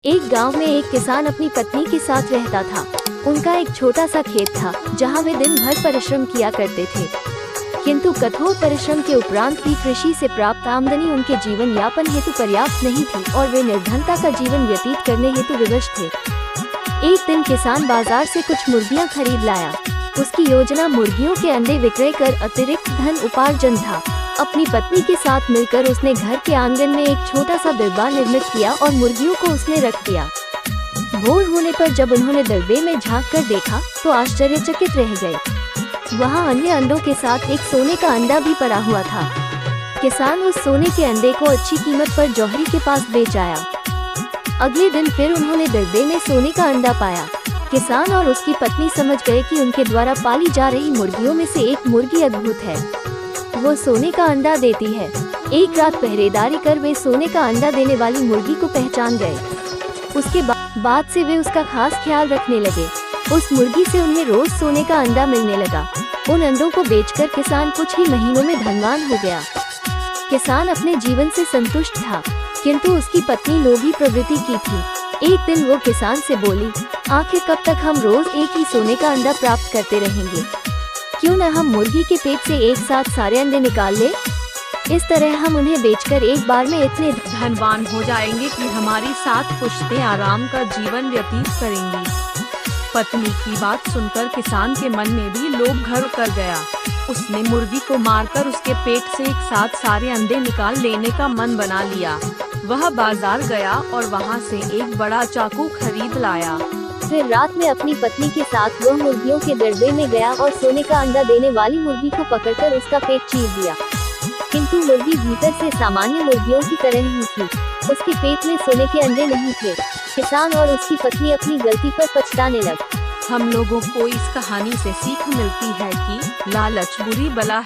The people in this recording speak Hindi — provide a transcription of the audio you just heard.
एक गांव में एक किसान अपनी पत्नी के साथ रहता था। उनका एक छोटा सा खेत था जहां वे दिन भर परिश्रम किया करते थे, किंतु कठोर परिश्रम के उपरांत भी कृषि से प्राप्त आमदनी उनके जीवन यापन हेतु पर्याप्त नहीं थी और वे निर्धनता का जीवन व्यतीत करने हेतु विवश थे। एक दिन किसान बाजार से कुछ मुर्गियां खरीद लाया। उसकी योजना मुर्गियों के अंडे विक्रय कर अतिरिक्त धन उपार्जन था। अपनी पत्नी के साथ मिलकर उसने घर के आंगन में एक छोटा सा दरबा निर्मित किया और मुर्गियों को उसने रख दिया। भोर होने पर जब उन्होंने दरबे में झांक कर देखा तो आश्चर्यचकित रह गए। वहाँ अन्य अंडों के साथ एक सोने का अंडा भी पड़ा हुआ था। किसान उस सोने के अंडे को अच्छी कीमत पर जौहरी के पास बेच आया। अगले दिन फिर उन्होंने दरबे में सोने का अंडा पाया। किसान और उसकी पत्नी समझ गए कि उनके द्वारा पाली जा रही मुर्गियों में से एक मुर्गी अद्भुत है, वो सोने का अंडा देती है। एक रात पहरेदारी कर वे सोने का अंडा देने वाली मुर्गी को पहचान गए। उसके बाद से वे उसका खास ख्याल रखने लगे। उस मुर्गी से उन्हें रोज सोने का अंडा मिलने लगा। उन अंडों को बेचकर किसान कुछ ही महीनों में धनवान हो गया। किसान अपने जीवन से संतुष्ट था, किंतु उसकी पत्नी लोभी प्रवृत्ति की थी। एक दिन वो किसान से बोली, आखिर कब तक हम रोज एक ही सोने का अंडा प्राप्त करते रहेंगे? क्यों न हम मुर्गी के पेट से एक साथ सारे अंडे निकाल ले? इस तरह हम उन्हें बेचकर एक बार में इतने धनवान हो जाएंगे कि हमारी 7 पुश्तें आराम का जीवन व्यतीत करेंगी। पत्नी की बात सुनकर किसान के मन में भी लोभ घर कर गया। उसने मुर्गी को मारकर उसके पेट से एक साथ सारे अंडे निकाल लेने का मन बना लिया। वह बाजार गया और वहां से एक बड़ा चाकू खरीद लाया। फिर रात में अपनी पत्नी के साथ वह मुर्गियों के दरबे में गया और सोने का अंडा देने वाली मुर्गी को पकड़कर उसका पेट चीर दिया। किंतु मुर्गी भीतर से सामान्य मुर्गियों की तरह ही थी। उसके पेट में सोने के अंडे नहीं थे। किसान और उसकी पत्नी अपनी गलती पर पछताने लगे। हम लोगों को इस कहानी से सीख मिलती है कि लालच बुरी बला